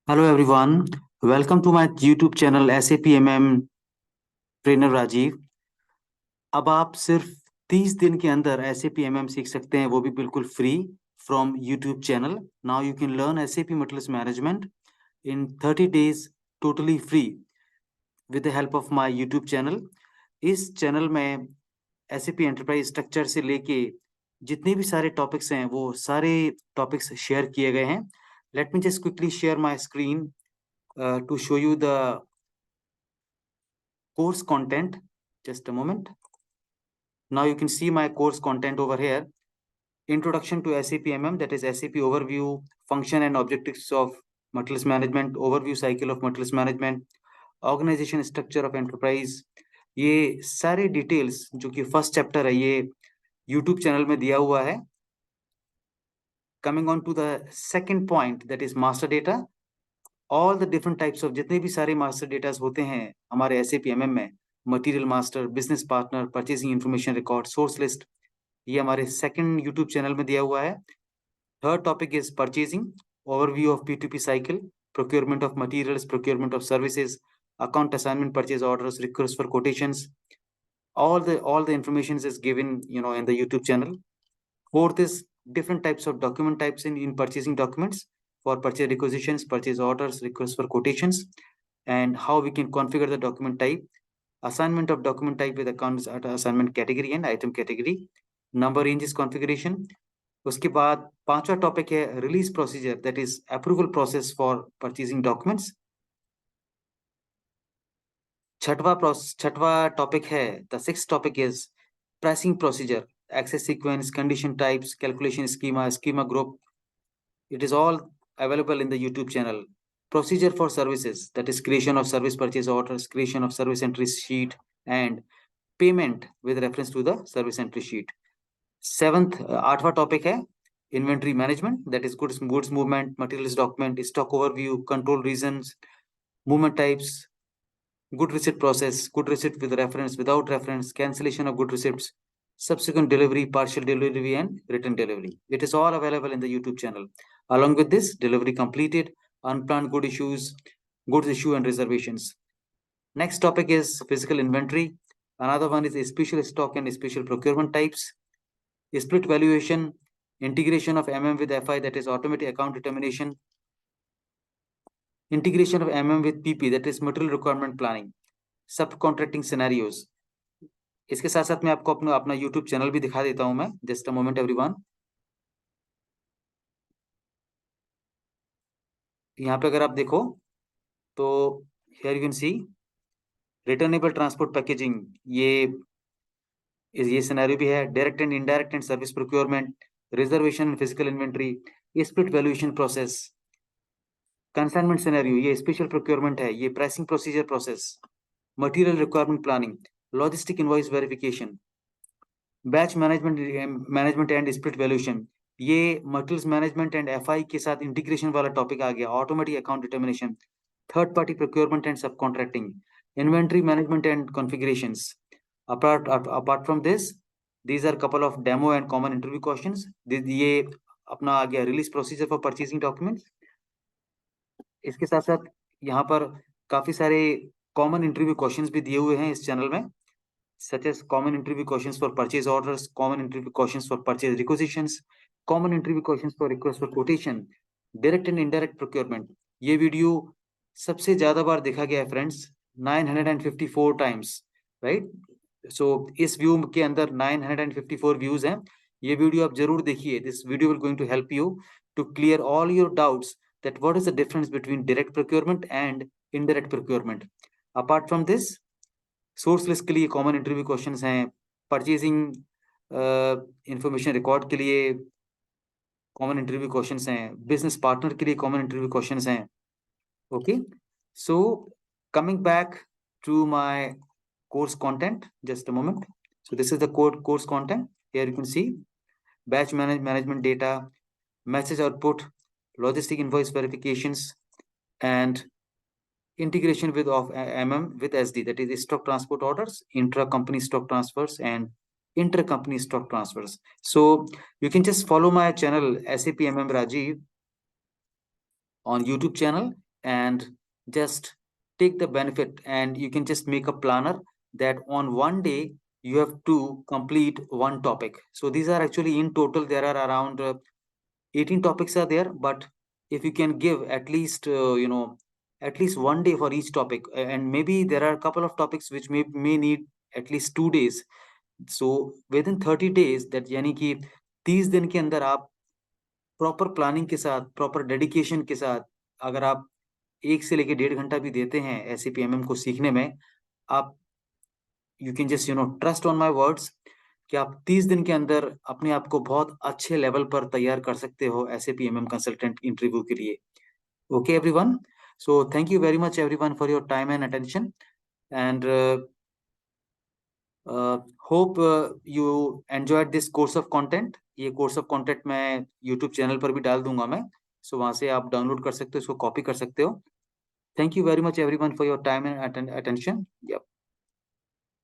Hello everyone, welcome to my YouTube channel SAP trainer Rajiv. अब आप सिर्फ 30 दिन के अंदर SAP सीख सकते हैं, वो भी बिल्कुल free from YouTube channel. Now you can learn SAP materials management in 30 days totally free with the help of my YouTube channel. इस चैनल में SAP एंटरप्राइज स्ट्रक्चर से लेके जितने भी सारे टॉपिक्स हैं वो सारे टॉपिक्स शेयर किए गए हैं। Let me just quickly share my screen to show you the course content. Just a moment. Now you can see my course content over here. Introduction to SAP that is SAP Overview, Function and Objectives of Materials Management, Overview Cycle of Materials Management, Organization Structure of Enterprise. ये सारे details जो कि first chapter है ये YouTube channel में दिया हुआ है। Coming on to the second point, that is master data. All the different types of जितने भी सारे मास्टर डेटास होते हैं हमारे SAP में, material master, business partner, purchasing information record, source list, ये हमारे सेकंड यूट्यूब चैनल में दिया हुआ है। Third topic is purchasing, overview of P2P cycle, procurement of materials, procurement of services, account assignment, purchase orders, request for quotations. all the information is given in the YouTube channel. Fourth is different types of document types in purchasing documents for purchase requisitions, purchase orders, requests for quotations, and how we can configure the document type. Assignment of document type with accounts at assignment category and item category. Number ranges configuration. उसके बाद पांचवा topic है release procedure, that is approval process for purchasing documents. छठवा topic है the sixth topic is pricing procedure, access sequence, condition types, calculation schema group. It is all available in the YouTube channel. Procedure for services, that is creation of service purchase orders, creation of service entry sheet, and payment with reference to the service entry sheet. Seventh, आठवां topic है inventory management, that is goods movement, materials document, stock overview, control reasons, movement types, good receipt process, good receipt with reference, without reference, cancellation of good receipts, subsequent delivery, partial delivery, and return delivery. It is all available in the YouTube channel. Along with this, delivery completed, unplanned goods issue and reservations. Next topic is physical inventory. Another one is special stock and special procurement types. Split valuation, integration of with FI, that is automatic account determination. Integration of with PP, that is material requirement planning. Subcontracting scenarios. इसके साथ साथ मैं आपको अपना YouTube channel भी दिखा देता हूं मैं। Just a moment everyone. यहाँ पे अगर आप देखो तो here you can C returnable transport packaging, ये सिनेरियो भी है। Direct and indirect and service procurement, reservation and physical inventory, split valuation process, consignment scenario, ये स्पेशल प्रोक्योरमेंट है, ये pricing procedure process, material requirement planning, logistic invoice verification, batch management and split valuation, ये materials management and FI के साथ integration वाला topic आ गया। Automatic account determination, third party procurement and subcontracting, inventory management and configurations. apart from this, these are couple of demo and common interview questions. ये अपना आ गया release procedure for purchasing documents. इसके साथ साथ यहाँ पर काफी सारे कॉमन इंटरव्यू क्वेश्चंस भी दिए हुए हैं इस चैनल में, such as common interview questions for purchase orders, common interview questions for purchase requisitions, common interview questions for request for quotation, direct and indirect procurement. ये वीडियो सबसे ज्यादा बार देखा गया है फ्रेंड्स, 954 टाइम्स, राइट। सो इस व्यू के अंदर 954 व्यूज हैं। ये वीडियो आप जरूर देखिए। This video will going to help you to clear all your doubts that what is the difference between direct procurement and indirect procurement. Apart from this, source list के लिए common interview questions हैं, purchasing information record के लिए common interview questions हैं, business partner के लिए common interview questions हैं। Okay, so coming back to my course content, just a moment. So this is the course content. Here you can see batch management data, message output, logistic invoice verifications, and integration with with SD, that is stock transport orders, intra-company stock transfers, and inter-company stock transfers. So you can just follow my channel SAP Rajiv on YouTube channel, and just take the benefit, and you can just make a planner that on one day you have to complete one topic. So these are actually, in total there are around 18 topics are there, but if you can give at least at least one day for each topic, and maybe there are a couple of topics which may need at least 2 days. So within 30 days, that यानी कि 30 दिन के अंदर आप proper planning के साथ, proper dedication के साथ, अगर आप 1 से लेके 1.5 घंटा भी देते हैं एसएपीएमएम को सीखने में, आप you can just trust on my words कि आप 30 दिन के अंदर अपने आप को बहुत अच्छे लेवल पर तैयार कर सकते हो एसएपीएमएम कंसल्टेंट इंटरव्यू के लिए। Okay everyone, so thank you very much everyone for your time and attention, and hope you enjoyed this course of content. ये कोर्स ऑफ कंटेंट मैं यूट्यूब चैनल पर भी डाल दूंगा मैं, सो वहां से आप डाउनलोड कर सकते हो, इसको कॉपी कर सकते हो। Thank you very much everyone for your time and attention.